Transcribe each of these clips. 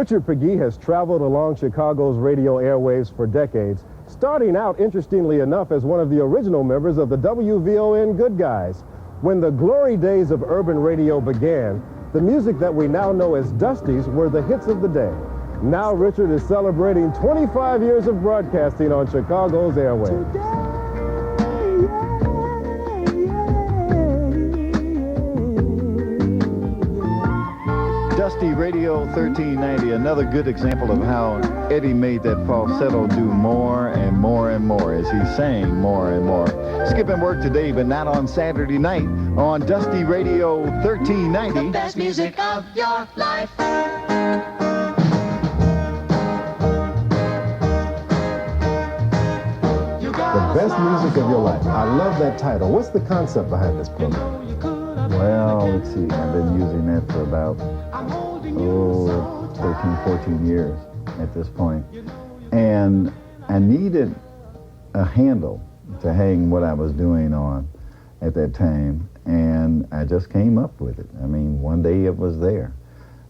Richard Pegue has traveled along Chicago's radio airwaves for decades, starting out, interestingly enough, as one of the original members of the WVON Good Guys. When the glory days of urban radio began, the music that we now know as Dusties were the hits of the day. Now Richard is celebrating 25 years of broadcasting on Chicago's airwaves. Dusty Radio 1390, another good example of how Eddie made that falsetto do more and more and more as he sang more and more. Skipping work today, but not on Saturday night on Dusty Radio 1390. The best music of your life. The best music of your life. I love that title. What's the concept behind this program? Well, let's see. I've been using that for about 13, 14 years at this point. And I needed a handle to hang what I was doing on at that time. And I just came up with it. I mean, one day it was there.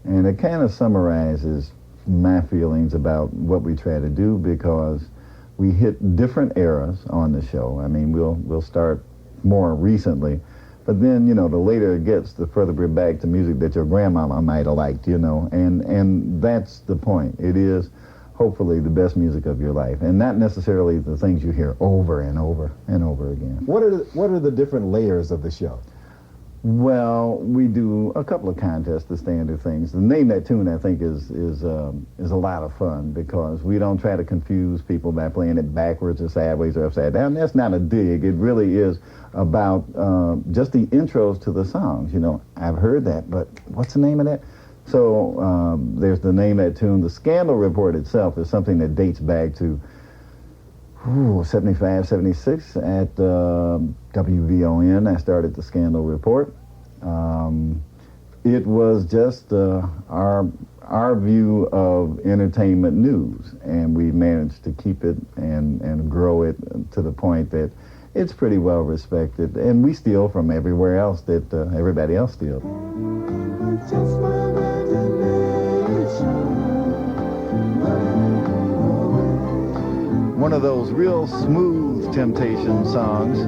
And it kind of summarizes my feelings about what we try to do, because we hit different eras on the show. I mean, we'll start more recently. But then, you know, the later it gets, the further we're back to music that your grandmama might have liked, you know, and that's the point. It is hopefully the best music of your life, and not necessarily the things you hear over and over and over again. What are the different layers of the show? Well, we do a couple of contests, the standard things. The Name That Tune, I think, is a lot of fun, because we don't try to confuse people by playing it backwards or sideways or upside down. That's not a dig. It really is about just the intros to the songs. You know, I've heard that, but what's the name of that? So there's the Name That Tune. The Scandal Report itself is something that dates back to 75, 76 at WVON. I started the Scandal Report. It was just our view of entertainment news, and we managed to keep it and grow it to the point that it's pretty well respected, and we steal from everywhere else that everybody else steals. One of those real smooth Temptation songs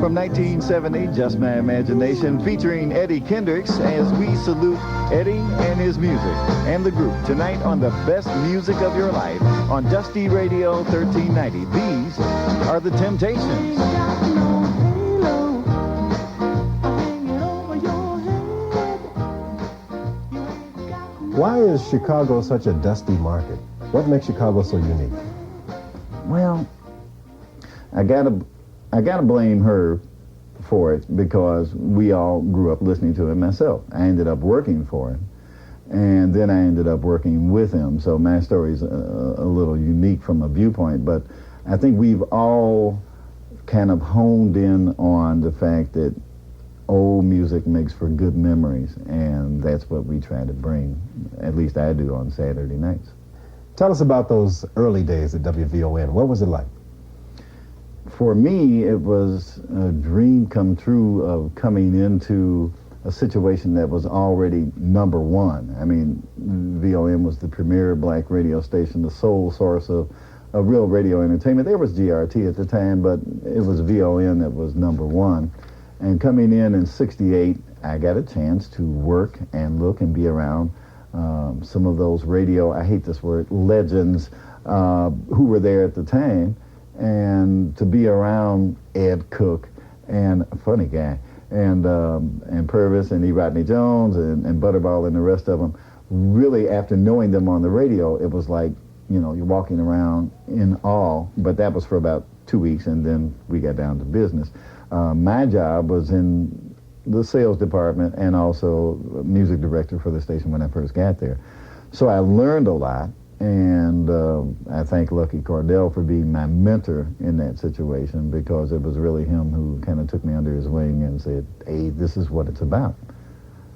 from 1970, Just My Imagination, featuring Eddie Kendricks, as we salute Eddie and his music and the group tonight on the best music of your life on Dusty Radio 1390. These are the Temptations. Why is Chicago such a dusty market? What makes Chicago so unique? Well, I gotta blame her for it, because we all grew up listening to it myself. I ended up working for him, and then I ended up working with him. So my story's a little unique from a viewpoint, but I think we've all kind of honed in on the fact that old music makes for good memories, and that's what we try to bring. At least I do on Saturday nights. Tell us about those early days at WVON. What was it like? For me, it was a dream come true of coming into a situation that was already number one. I mean, VON was the premier black radio station, the sole source of real radio entertainment. There was GRT at the time, but it was VON that was number one. And coming in '68, I got a chance to work and look and be around some of those radio, I hate this word, legends who were there at the time, and to be around Ed Cook and a funny guy, and Purvis and E. Rodney Jones and Butterball and the rest of them. Really, after knowing them on the radio, it was like, you know, you're walking around in awe. But that was for about 2 weeks, and then we got down to business. My job was in the sales department and also music director for the station when I first got there. So I learned a lot, and I thank Lucky Cordell for being my mentor in that situation, because it was really him who kind of took me under his wing and said, hey, this is what it's about.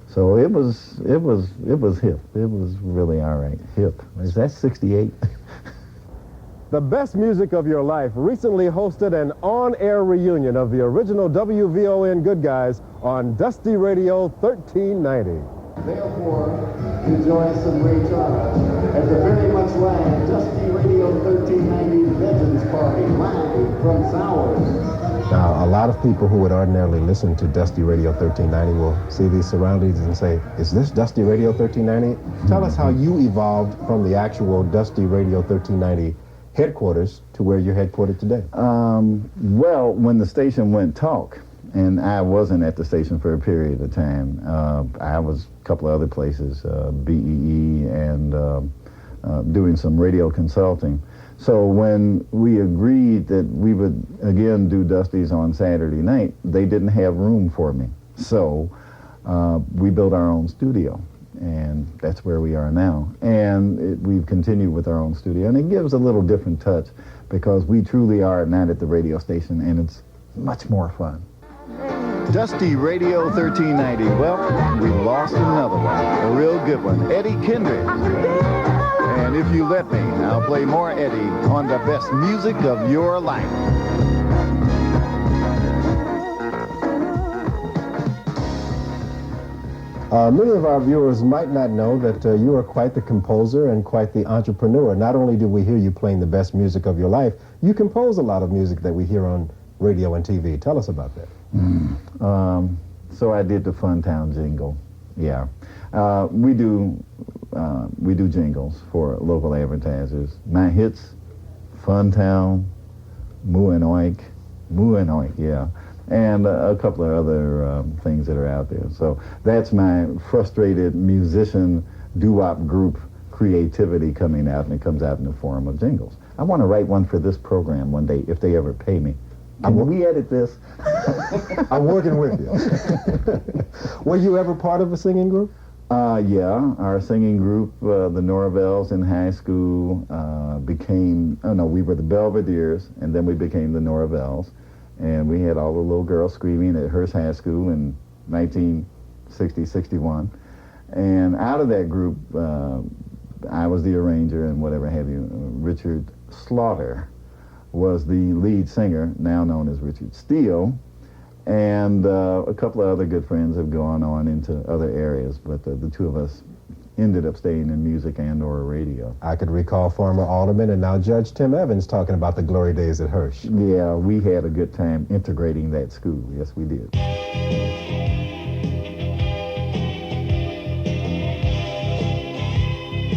So it was hip. It was really all right. Hip. Is that 68? The best music of your life recently hosted an on-air reunion of the original WVON Good Guys on Dusty Radio 1390. Therefore, enjoy some Ray Charles. It's a very much live Dusty Radio 1390 Legends Party, live from Sowers. Now, a lot of people who would ordinarily listen to Dusty Radio 1390 will see these surroundings and say, is this Dusty Radio 1390? Tell us how you evolved from the actual Dusty Radio 1390 headquarters to where you're headquartered today. Well, when the station went talk, and I wasn't at the station for a period of time, I was a couple of other places, BEE, and doing some radio consulting. So when we agreed that we would again do Dusty's on Saturday night, they didn't have room for me. So we built our own studio, and that's where we are now. And we've continued with our own studio, and it gives a little different touch because we truly are not at the radio station, and it's much more fun. Dusty Radio 1390. Well, we lost another one, a real good one, Eddie Kendrick. And if you let me, I'll play more Eddie on the best music of your life. Many of our viewers might not know that you are quite the composer and quite the entrepreneur. Not only do we hear you playing the best music of your life, you compose a lot of music that we hear on radio and TV. Tell us about that. So I did the Funtown jingle. Yeah. We do jingles for local advertisers. My hits, Funtown, Moo and Oink, yeah. And a couple of other things that are out there. So that's my frustrated musician doo-wop group creativity coming out, and it comes out in the form of jingles. I want to write one for this program one day if they ever pay me. Can we edit this? I'm working with you. Were you ever part of a singing group? Yeah, our singing group, the Norvels in high school, we were the Belvederes, and then we became the Norvels. And we had all the little girls screaming at Hearst High School in 1960, 61. And out of that group, I was the arranger and whatever have you. Richard Slaughter was the lead singer, now known as Richard Steele. And a couple of other good friends have gone on into other areas, but the two of us ended up staying in music and or radio. I could recall former Alderman and now Judge Tim Evans talking about the glory days at Hearst. Yeah, we had a good time integrating that school. Yes, we did.